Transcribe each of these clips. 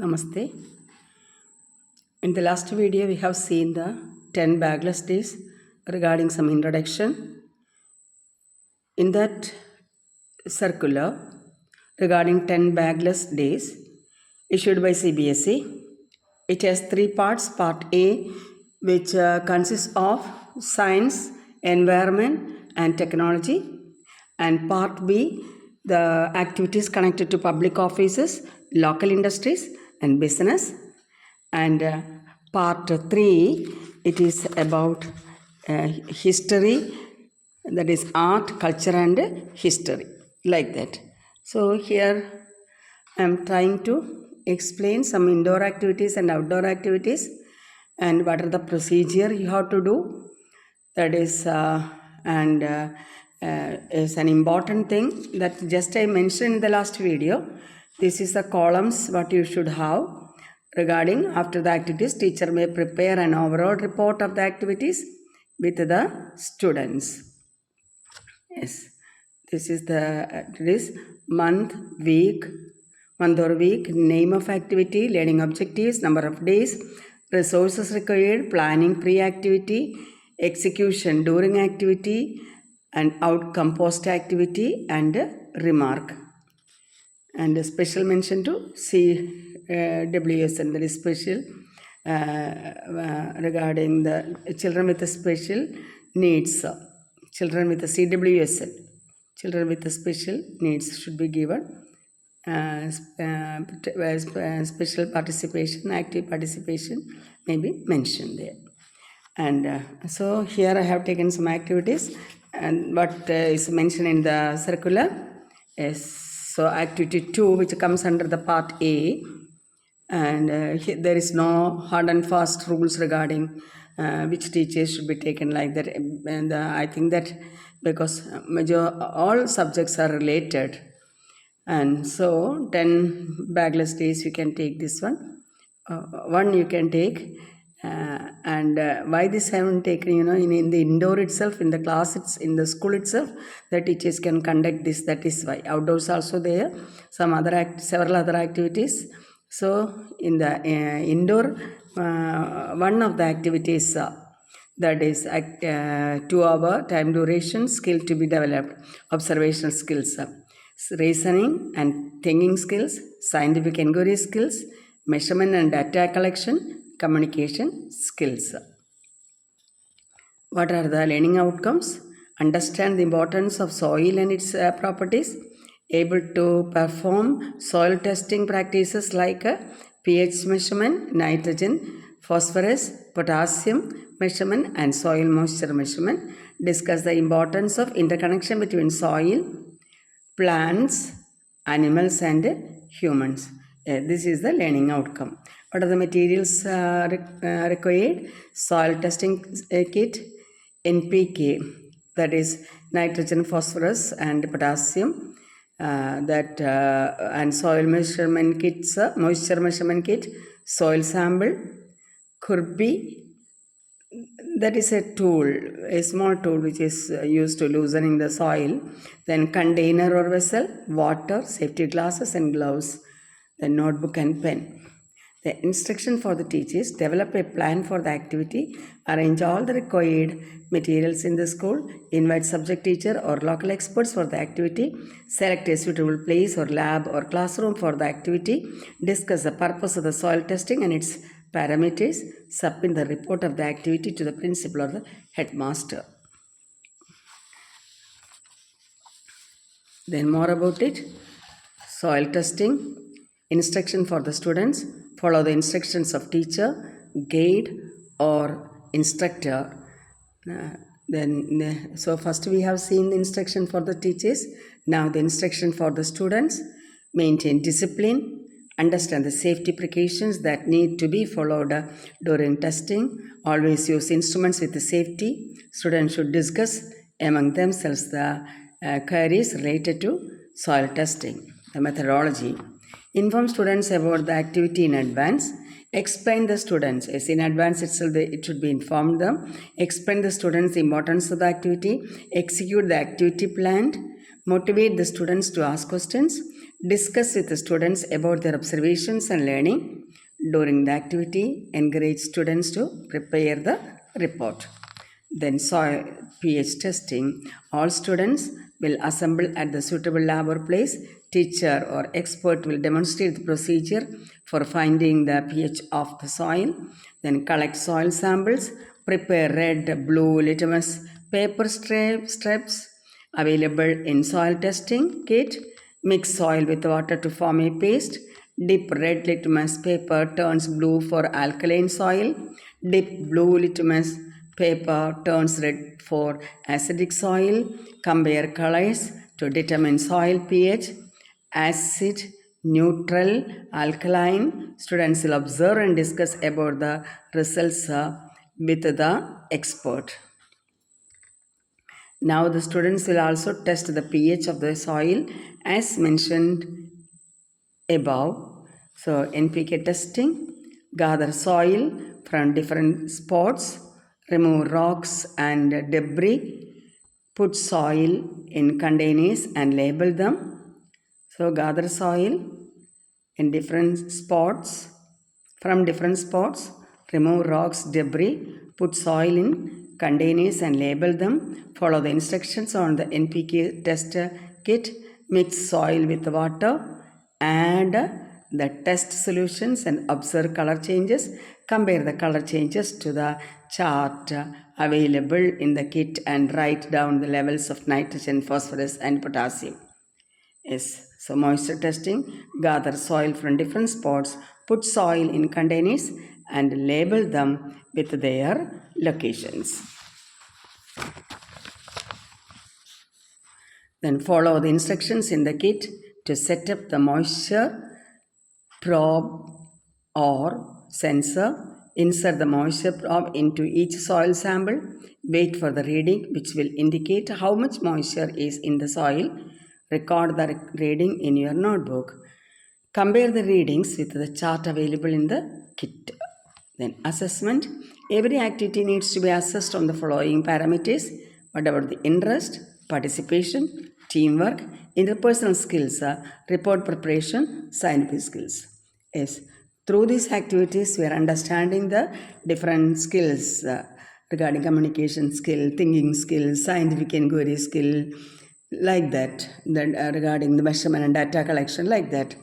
Namaste. In the last video, we have seen the 10 bagless days regarding some introduction. In that circular regarding 10 bagless days issued by CBSE, it has three parts. Part A, which consists of science, environment, and technology, and part B, the activities connected to public offices, local industries, and business. And part 3, it is about history, that is art, culture, and history, like that. So here I am trying to explain some indoor activities and outdoor activities and what are the procedure you have to do. That is is an important thing that just I mentioned in the last video. This is the columns what you should have regarding after the activities. Teacher may prepare an overall report of the activities with the students. Yes, this is month or week, name of activity, learning objectives, number of days, resources required, planning pre-activity, execution during activity, and outcome post-activity, and remark. And a special mention to CWSN, that is special regarding the children with special needs. Children with the CWSL, children with the special needs should be given special participation, active participation may be mentioned there. And so here I have taken some activities and what is mentioned in the circular is so activity 2, which comes under the part A, and there is no hard and fast rules regarding which teachers should be taken like that. And I think that because all subjects are related, and so 10 bagless days you can take this one. One you can take. And why this I haven't taken, in the indoor itself, in the class, it's in the school itself, the teachers can conduct this. That is why. Outdoors also there, several other activities. So in the indoor, one of the activities that is 2-hour time duration, skill to be developed, observational skills, reasoning and thinking skills, scientific inquiry skills, measurement and data collection, communication skills. What are the learning outcomes? Understand the importance of soil and its properties. Able to perform soil testing practices like pH measurement, nitrogen, phosphorus, potassium measurement, and soil moisture measurement. Discuss the importance of interconnection between soil, plants, animals, and humans. This is the learning outcome. What are the materials required? Soil testing kit, NPK, that is nitrogen, phosphorus, and potassium. And soil measurement kits, moisture measurement kit, soil sample, Kirby. That is a tool, a small tool which is used to loosening the soil. Then container or vessel, water, safety glasses and gloves, then notebook and pen. The instruction for the teachers: develop a plan for the activity, arrange all the required materials in the school, invite subject teacher or local experts for the activity, select a suitable place or lab or classroom for the activity, discuss the purpose of the soil testing and its parameters, submit the report of the activity to the principal or the headmaster. Then more about it. Soil testing, instruction for the students: follow the instructions of teacher, guide or instructor. So first we have seen the instruction for the teachers. Now the instruction for the students: maintain discipline, understand the safety precautions that need to be followed during testing, always use instruments with the safety. Students should discuss among themselves the queries related to soil testing. The methodology: inform students about the activity in advance. Explain the students, as in advance itself it should be informed them. Explain the students the importance of the activity. Execute the activity planned. Motivate the students to ask questions. Discuss with the students about their observations and learning. During the activity, encourage students to prepare the report. Then soil pH testing. All students will assemble at the suitable lab or place. Teacher or expert will demonstrate the procedure for finding the pH of the soil. Then collect soil samples. Prepare red, blue litmus paper strips available in soil testing kit. Mix soil with water to form a paste. Dip red litmus paper turns blue for alkaline soil. Dip blue litmus paper turns red for acidic soil. Compare colors to determine soil pH. Acid, neutral, alkaline. Students will observe and discuss about the results with the expert. Now the students will also test the pH of the soil as mentioned above. So NPK testing, gather soil from different spots, remove rocks and debris, put soil in containers and label them. So gather soil in different spots, from different spots, remove rocks, debris, put soil in containers and label them. Follow the instructions on the NPK test kit. Mix soil with water, add the test solutions and observe color changes. Compare the color changes to the chart available in the kit and write down the levels of nitrogen, phosphorus and potassium. Yes, so moisture testing, gather soil from different spots, put soil in containers and label them with their locations. Then follow the instructions in the kit to set up the moisture probe or sensor. Insert the moisture probe into each soil sample. Wait for the reading which will indicate how much moisture is in the soil. Record the reading in your notebook. Compare the readings with the chart available in the kit. Then assessment. Every activity needs to be assessed on the following parameters. What about the interest, participation, teamwork, interpersonal skills, report preparation, scientific skills. Yes, through these activities we are understanding the different skills regarding communication skill, thinking skill, scientific inquiry skill, like that. Then regarding the measurement and data collection, like that.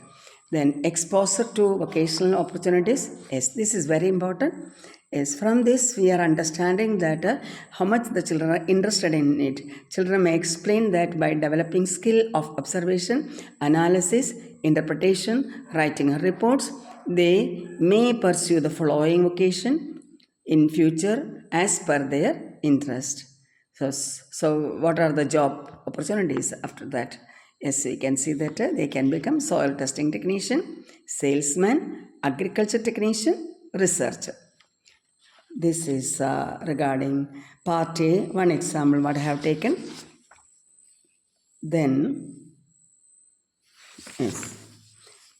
Then exposure to vocational opportunities. Yes, this is very important. Yes, from this we are understanding that how much the children are interested in it. Children may explain that by developing skill of observation, analysis, interpretation, writing reports, they may pursue the following vocation in future as per their interest. So what are the job opportunities after that? Yes, we can see that they can become soil testing technician, salesman, agriculture technician, researcher. This is regarding part A, one example what I have taken. Then, yes.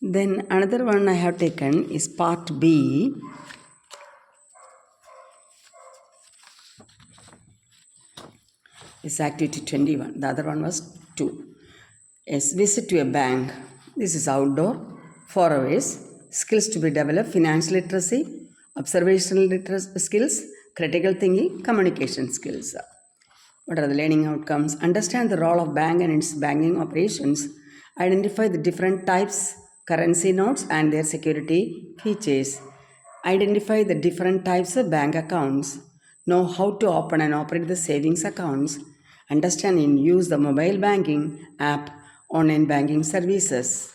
Then another one I have taken is part B. It's activity 21. The other one was 2. Yes, visit to a bank. This is outdoor. 4 hours. Skills to be developed: financial literacy, observational literacy skills, critical thinking, communication skills. What are the learning outcomes? Understand the role of bank and its banking operations. Identify the different types, currency notes and their security features. Identify the different types of bank accounts. Know how to open and operate the savings accounts. Understand and use the mobile banking app, online banking services.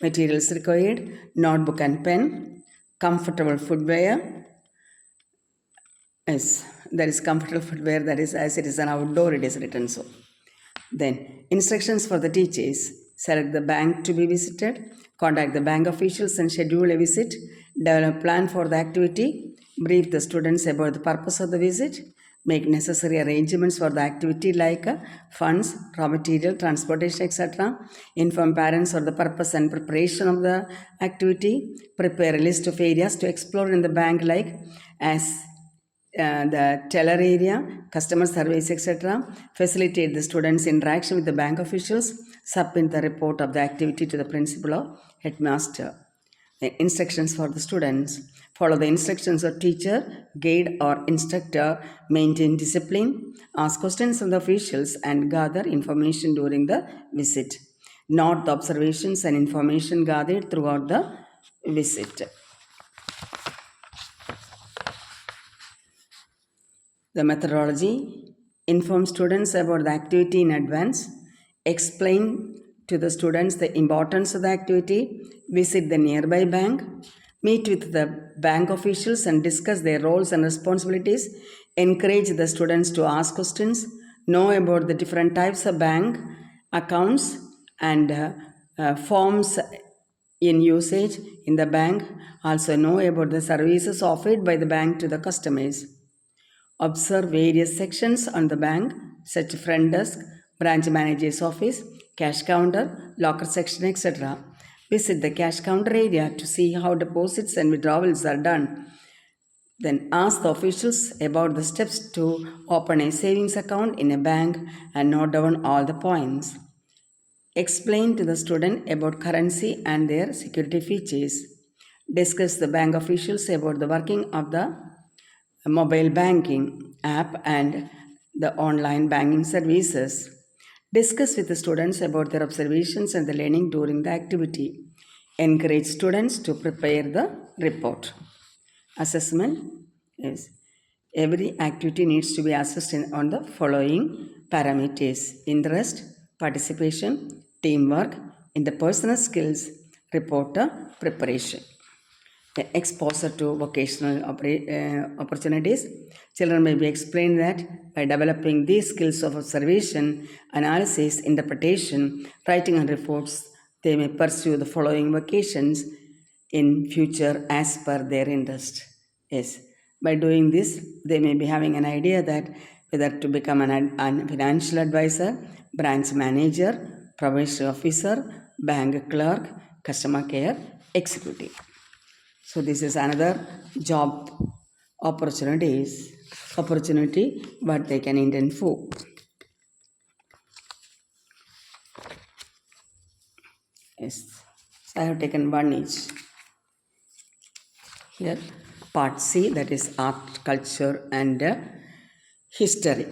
Materials required: notebook and pen, comfortable footwear. Yes, there is comfortable footwear, that is as it is an outdoor, it is written so. Then instructions for the teachers: select the bank to be visited, contact the bank officials and schedule a visit, develop a plan for the activity, brief the students about the purpose of the visit, make necessary arrangements for the activity like funds, raw material, transportation, etc. Inform parents of the purpose and preparation of the activity. Prepare a list of areas to explore in the bank like as the teller area, customer service, etc. Facilitate the students' interaction with the bank officials. Submit the report of the activity to the principal or headmaster. The instructions for the students. Follow the instructions of teacher, guide or instructor. Maintain discipline. Ask questions from the officials and gather information during the visit. Note the observations and information gathered throughout the visit. The methodology: inform students about the activity in advance, explain to the students the importance of the activity, visit the nearby bank, meet with the bank officials and discuss their roles and responsibilities, encourage the students to ask questions, know about the different types of bank accounts and forms in usage in the bank, also know about the services offered by the bank to the customers. Observe various sections on the bank, such front desk, branch manager's office, cash counter, locker section, etc. Visit the cash counter area to see how deposits and withdrawals are done. Then ask the officials about the steps to open a savings account in a bank and note down all the points. Explain to the student about currency and their security features. Discuss the bank officials about the working of the mobile banking app and the online banking services. Discuss with the students about their observations and the learning during the activity. Encourage students to prepare the report. Assessment is every activity needs to be assessed on the following parameters: interest, participation, teamwork, interpersonal skills, reporter preparation. The exposure to vocational opportunities. Children may be explained that by developing these skills of observation, analysis, interpretation, writing and reports, they may pursue the following vocations in future as per their interest. Yes, by doing this, they may be having an idea that whether to become an financial advisor, branch manager, probation officer, bank clerk, customer care executive. So this is another job opportunity what they can intend for. Yes, so I have taken one each. Here, part C, that is art, culture and history.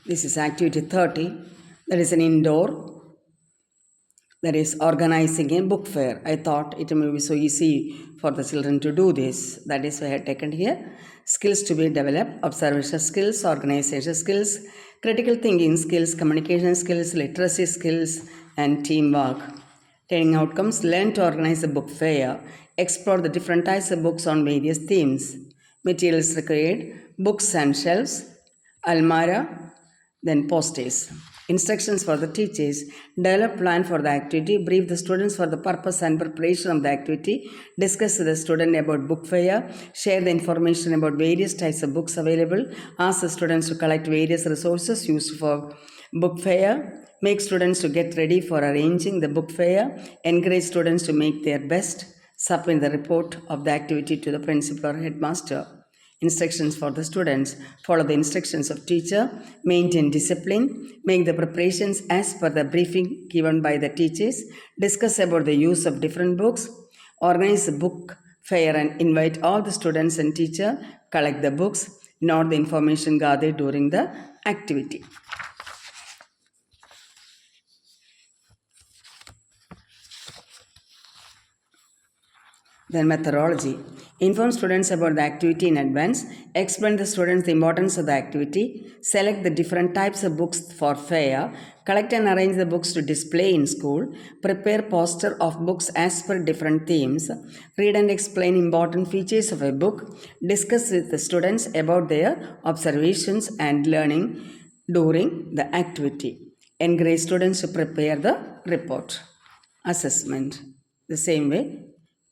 This is activity 30. That is an indoor. That is organizing a book fair. I thought it may be so easy for the children to do this. That is why I had taken here. Skills to be developed: observation skills, organization skills, critical thinking skills, communication skills, literacy skills, and teamwork. Training outcomes: learn to organize a book fair, explore the different types of books on various themes. Materials required: books and shelves, almara, then posters. Instructions for the teachers: develop plan for the activity, brief the students for the purpose and preparation of the activity, discuss with the student about book fair, share the information about various types of books available, ask the students to collect various resources used for book fair, make students to get ready for arranging the book fair, encourage students to make their best, submit the report of the activity to the principal or headmaster. Instructions for the students: follow the instructions of teacher, maintain discipline, make the preparations as per the briefing given by the teachers, discuss about the use of different books, organize a book fair and invite all the students and teacher, collect the books, note the information gathered during the activity. Then methodology. Inform students about the activity in advance. Explain the students the importance of the activity. Select the different types of books for fair. Collect and arrange the books to display in school. Prepare poster of books as per different themes. Read and explain important features of a book. Discuss with the students about their observations and learning during the activity. Encourage students to prepare the report. Assessment. The same way: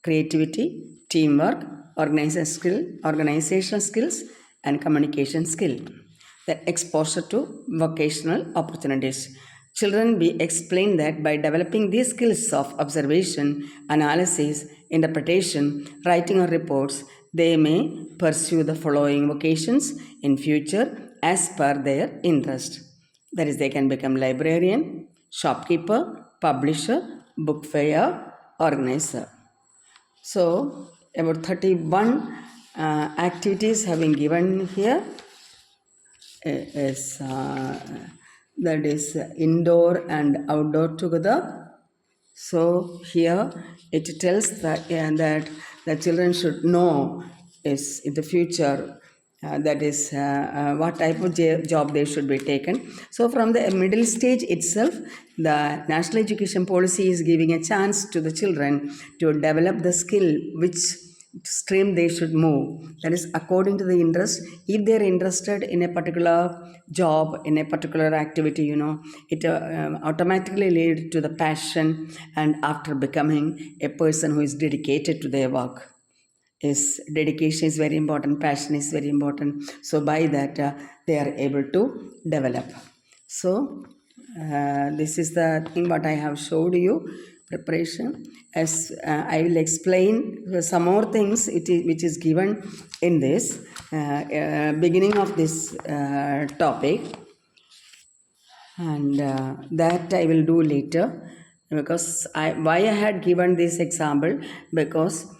creativity, teamwork, organizational skills, and communication skill. Then exposure to vocational opportunities. Children be explained that by developing these skills of observation, analysis, interpretation, writing of reports, They may pursue the following vocations in future as per their interest. That is, they can become librarian, shopkeeper, publisher, book fair, organizer. So, about 31 activities have been given here. Is that is indoor and outdoor together. So here it tells that the children should know is in the future, that is what type of job they should be taken. So from the middle stage itself, the national education policy is giving a chance to the children to develop the skill which stream they should move. That is according to the interest. If they are interested in a particular job, in a particular activity, it automatically lead to the passion, and after becoming a person who is dedicated to their work. Is dedication is very important, passion is very important. So by that they are able to develop. So this is the thing what I have showed you, preparation. As I will explain some more things which is given in this beginning of this topic, and that I will do later, because why I had given this example, because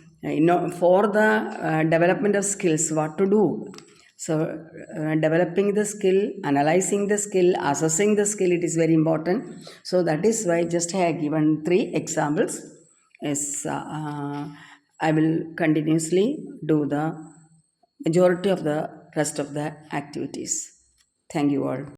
for the development of skills what to do. So developing the skill, analyzing the skill, assessing the skill, it is very important. So that is why just I have given 3 examples. Yes, I will continuously do the majority of the rest of the activities. Thank you all.